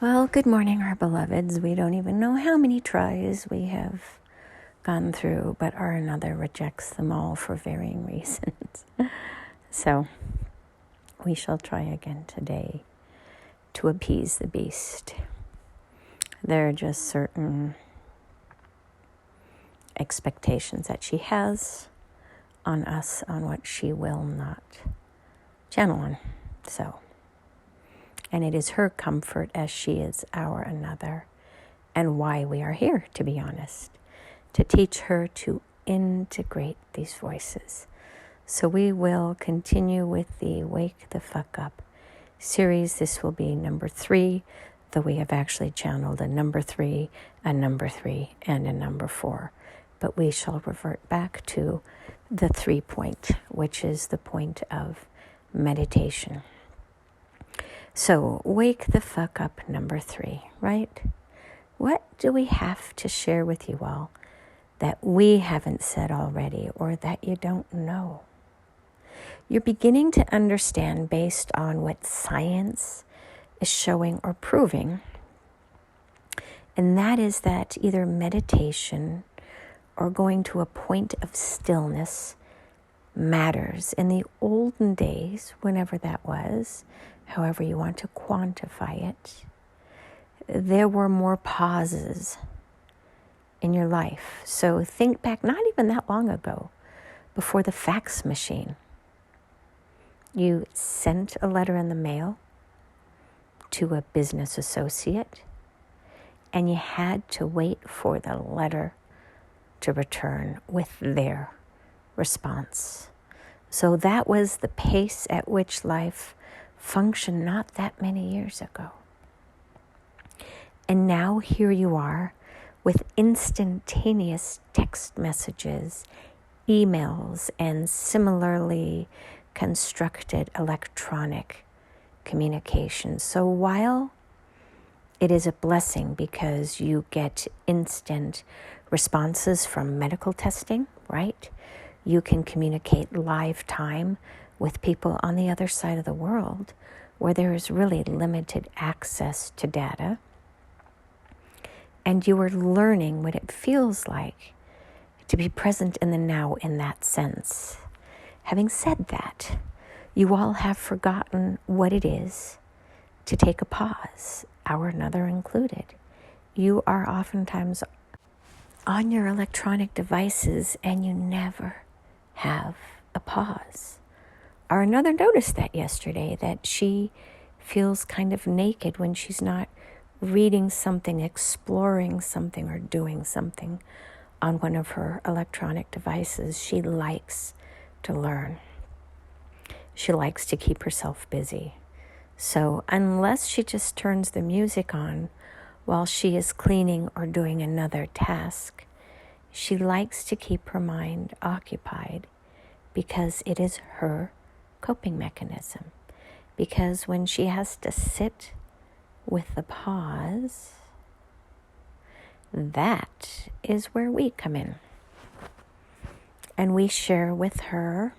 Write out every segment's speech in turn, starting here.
Well, good morning, our beloveds. We don't even know how many tries we have gone through, but our another rejects them all for varying reasons. So we shall try again today to appease the beast. There are just certain expectations that she has on us, on what she will not channel on. And it is her comfort as she is our another, and why we are here, to be honest, to teach her to integrate these voices. So we will continue with the Wake the Fuck Up series. This will be number 3, though we have actually channeled a number 3, a number 3, and a number 4. But we shall revert back to the 3 point, which is the point of meditation. So, wake the fuck up, number 3, right? What do we have to share with you all that we haven't said already or that you don't know? You're beginning to understand based on what science is showing or proving, and that is that either meditation or going to a point of stillness matters. In the olden days, whenever that was, however you want to quantify it, there were more pauses in your life. So think back, not even that long ago, before the fax machine. You sent a letter in the mail to a business associate, and you had to wait for the letter to return with their response. So that was the pace at which life functioned not that many years ago. And now here you are with instantaneous text messages, emails, and similarly constructed electronic communication. So while it is a blessing because you get instant responses from medical testing, right? You can communicate live time with people on the other side of the world where there is really limited access to data. And you are learning what it feels like to be present in the now in that sense. Having said that, you all have forgotten what it is to take a pause, our another included. You are oftentimes on your electronic devices and you never have a pause. Our another noticed that yesterday, that she feels kind of naked when she's not reading something, exploring something, or doing something on one of her electronic devices. She likes to learn. She likes to keep herself busy. So unless she just turns the music on while she is cleaning or doing another task, she likes to keep her mind occupied because it is her coping mechanism. Because when she has to sit with the pause, that is where we come in. And we share with her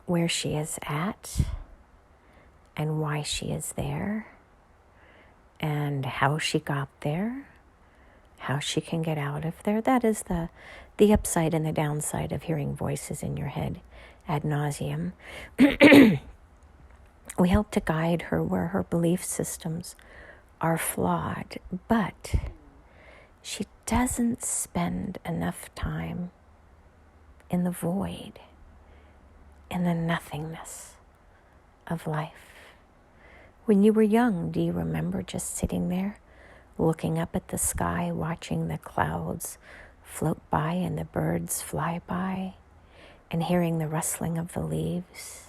where she is at and why she is there and how she got there, how she can get out of there. That is the upside and the downside of hearing voices in your head ad nauseum. We help to guide her where her belief systems are flawed, but she doesn't spend enough time in the void, in the nothingness of life. When you were young, do you remember just sitting there, looking up at the sky, watching the clouds float by and the birds fly by, and hearing the rustling of the leaves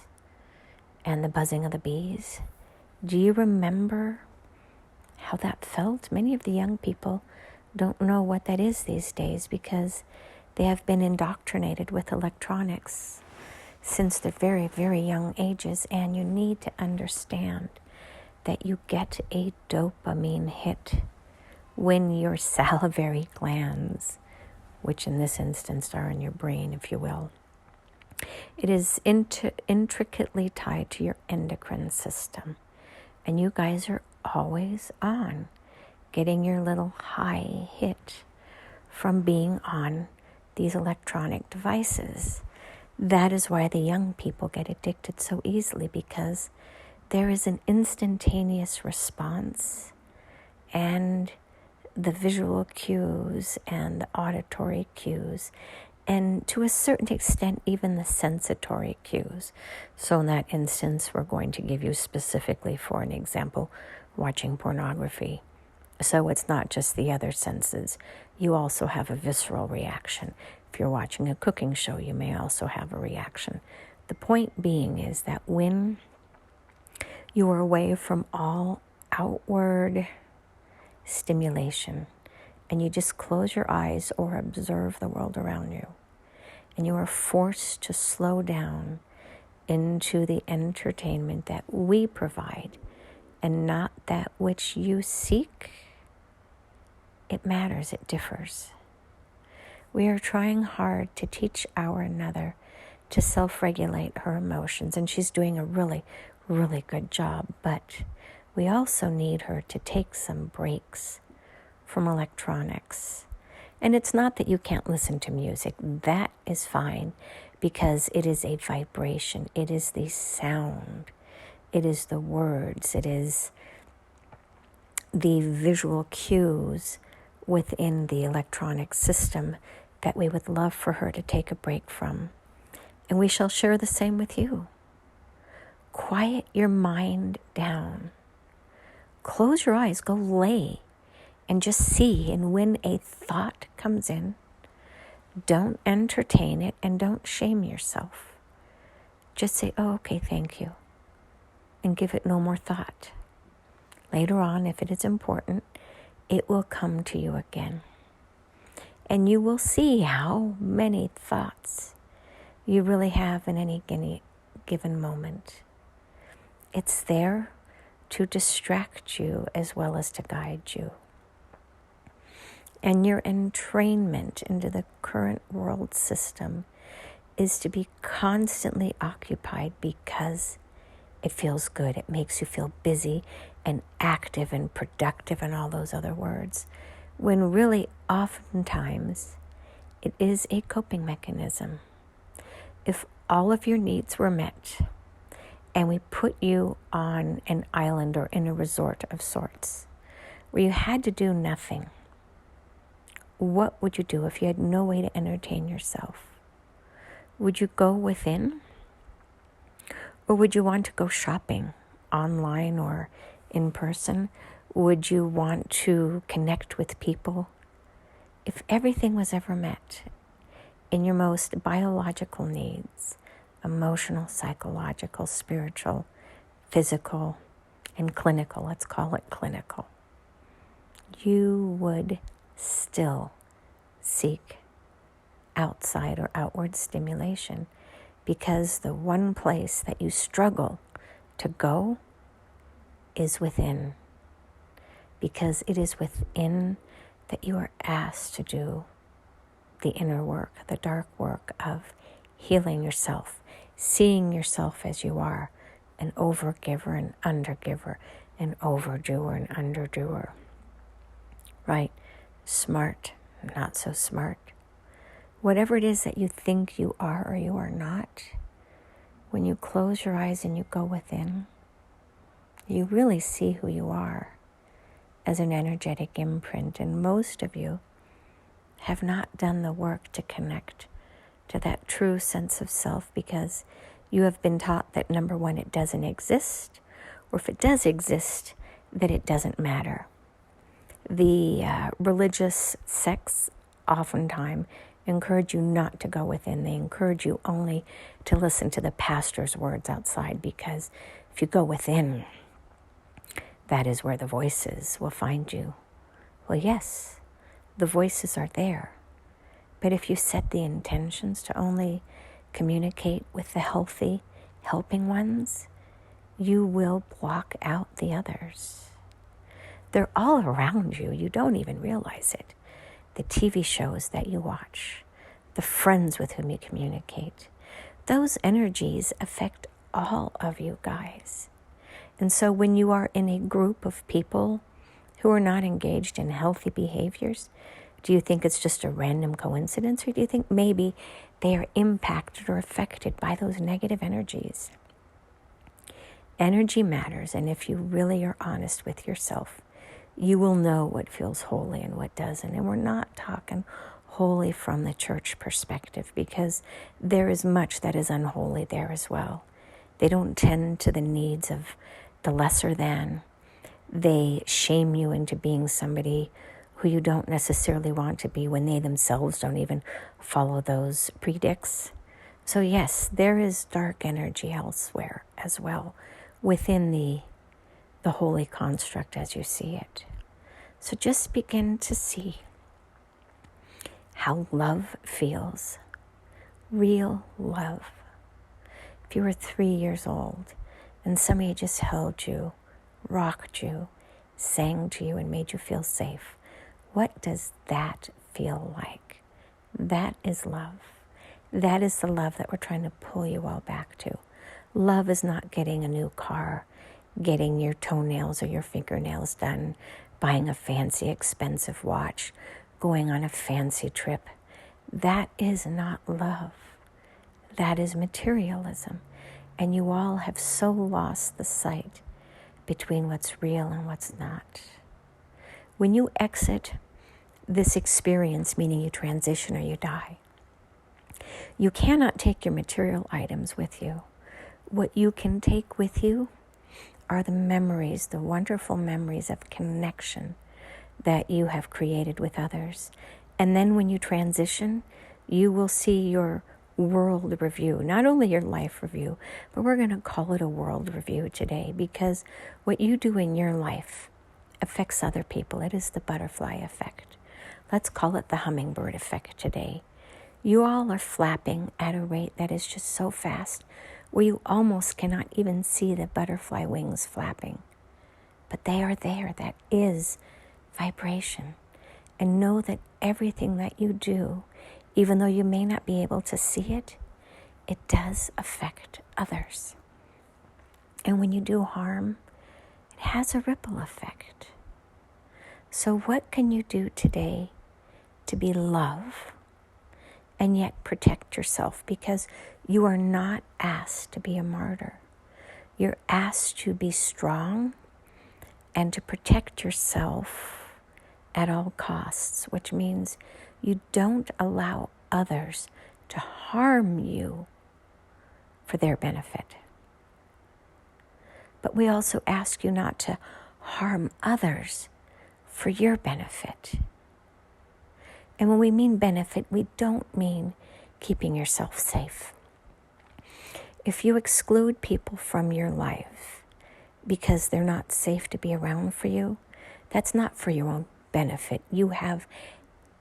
and the buzzing of the bees? Do you remember how that felt? Many of the young people don't know what that is these days because they have been indoctrinated with electronics since their very, very young ages. And you need to understand that you get a dopamine hit when your salivary glands, which in this instance are in your brain, if you will, it is intricately tied to your endocrine system. And you guys are always on, getting your little high hit from being on these electronic devices. That is why the young people get addicted so easily, because there is an instantaneous response, and the visual cues and the auditory cues, and to a certain extent, even the sensatory cues. So in that instance, we're going to give you specifically, for an example, watching pornography. So it's not just the other senses. You also have a visceral reaction. If you're watching a cooking show, you may also have a reaction. The point being is that when you are away from all outward stimulation, and you just close your eyes or observe the world around you, and you are forced to slow down into the entertainment that we provide and not that which you seek, it matters, it differs. We are trying hard to teach our another to self-regulate her emotions, and she's doing a really, really good job, but we also need her to take some breaks from electronics. And it's not that you can't listen to music. That is fine, because it is a vibration. It is the sound. It is the words. It is the visual cues within the electronic system that we would love for her to take a break from. And we shall share the same with you. Quiet your mind down. Close your eyes. Go lay. And just see, and when a thought comes in, don't entertain it and don't shame yourself. Just say, oh, okay, thank you, and give it no more thought. Later on, if it is important, it will come to you again. And you will see how many thoughts you really have in any given moment. It's there to distract you as well as to guide you. And your entrainment into the current world system is to be constantly occupied because it feels good. It makes you feel busy and active and productive and all those other words. When really, oftentimes, it is a coping mechanism. If all of your needs were met and we put you on an island or in a resort of sorts where you had to do nothing, what would you do if you had no way to entertain yourself? Would you go within? Or would you want to go shopping online or in person? Would you want to connect with people? If everything was ever met in your most biological needs, emotional, psychological, spiritual, physical, and clinical, let's call it clinical, you would still seek outside or outward stimulation, because the one place that you struggle to go is within, because it is within that you are asked to do the inner work, the dark work of healing yourself, seeing yourself as you are, an overgiver and undergiver, an overdoer and underdoer. Right? Smart, not so smart. Whatever it is that you think you are or you are not, when you close your eyes and you go within, you really see who you are as an energetic imprint. And most of you have not done the work to connect to that true sense of self, because you have been taught that, number one, it doesn't exist, or if it does exist, that it doesn't matter. The religious sects oftentimes encourage you not to go within. They encourage you only to listen to the pastor's words outside, because if you go within, that is where the voices will find you. Well, yes, the voices are there. But if you set the intentions to only communicate with the healthy, helping ones, you will block out the others. They're all around you. You don't even realize it. The TV shows that you watch, the friends with whom you communicate, those energies affect all of you guys. And so when you are in a group of people who are not engaged in healthy behaviors, do you think it's just a random coincidence, or do you think maybe they are impacted or affected by those negative energies? Energy matters, and if you really are honest with yourself, you will know what feels holy and what doesn't. And we're not talking holy from the church perspective, because there is much that is unholy there as well. They don't tend to the needs of the lesser than. They shame you into being somebody who you don't necessarily want to be when they themselves don't even follow those predicts. So yes, there is dark energy elsewhere as well within the holy construct as you see it. So just begin to see how love feels, real love. If you were 3 years old and somebody just held you, rocked you, sang to you, and made you feel safe, what does that feel like? That is love. That is the love that we're trying to pull you all back to. Love is not getting a new car, getting your toenails or your fingernails done, buying a fancy, expensive watch, going on a fancy trip. That is not love. That is materialism. And you all have so lost the sight between what's real and what's not. When you exit this experience, meaning you transition or you die, you cannot take your material items with you. What you can take with you are the memories, the wonderful memories of connection that you have created with others. And then when you transition, you will see your world review, not only your life review, but we're going to call it a world review today, because what you do in your life affects other people. It is the butterfly effect. Let's call it the hummingbird effect today. You all are flapping at a rate that is just so fast, where you almost cannot even see the butterfly wings flapping. But they are there. That is vibration. And know that everything that you do, even though you may not be able to see it, it does affect others. And when you do harm, it has a ripple effect. So what can you do today to be love and yet protect yourself? Because you are not asked to be a martyr. You're asked to be strong and to protect yourself at all costs, which means you don't allow others to harm you for their benefit. But we also ask you not to harm others for your benefit. And when we mean benefit, we don't mean keeping yourself safe. If you exclude people from your life because they're not safe to be around for you, that's not for your own benefit. You have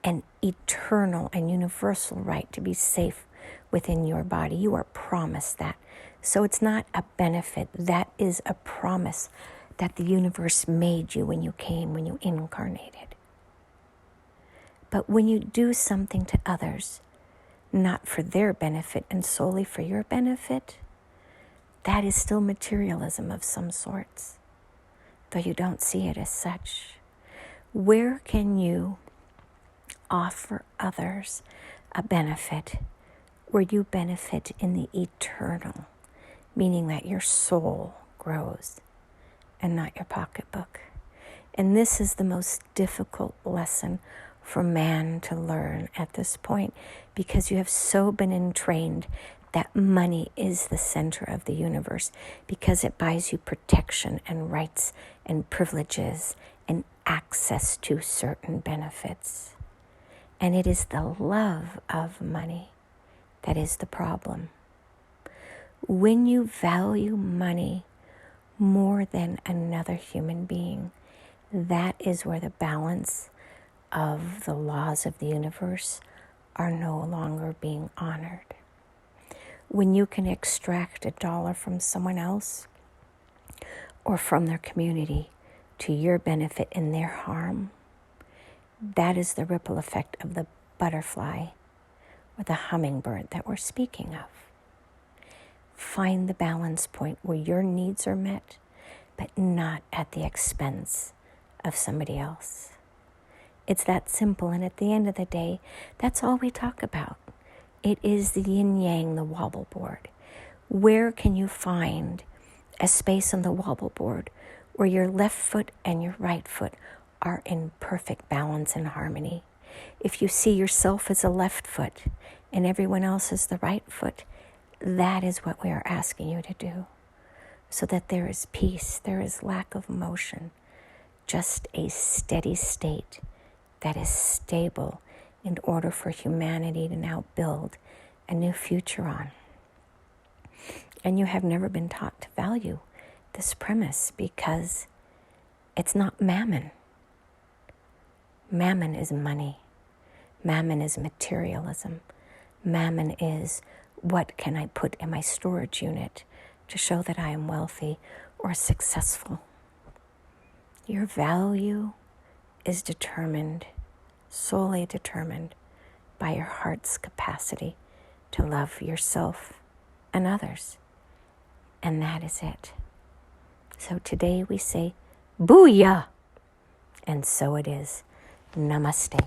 an eternal and universal right to be safe within your body. You are promised that. So it's not a benefit. That is a promise that the universe made you when you came, when you incarnated. But when you do something to others, not for their benefit and solely for your benefit, that is still materialism of some sorts, though you don't see it as such. Where can you offer others a benefit where you benefit in the eternal, meaning that your soul grows and not your pocketbook? And this is the most difficult lesson for man to learn at this point, because you have so been entrained that money is the center of the universe, because it buys you protection and rights and privileges and access to certain benefits. And it is the love of money that is the problem. When you value money more than another human being, that is where the balance of the laws of the universe are no longer being honored. When you can extract $1 from someone else or from their community to your benefit and their harm, that is the ripple effect of the butterfly or the hummingbird that we're speaking of. Find the balance point where your needs are met but not at the expense of somebody else. It's that simple, and at the end of the day, that's all we talk about. It is the yin-yang, the wobble board. Where can you find a space on the wobble board where your left foot and your right foot are in perfect balance and harmony? If you see yourself as a left foot and everyone else as the right foot, that is what we are asking you to do, so that there is peace, there is lack of motion, just a steady state that is stable in order for humanity to now build a new future on. And you have never been taught to value this premise, because it's not mammon. Mammon is money. Mammon is materialism. Mammon is, what can I put in my storage unit to show that I am wealthy or successful? Your value is determined, solely determined, by your heart's capacity to love yourself and others. And that is it. So today we say, Booyah! And so it is. Namaste.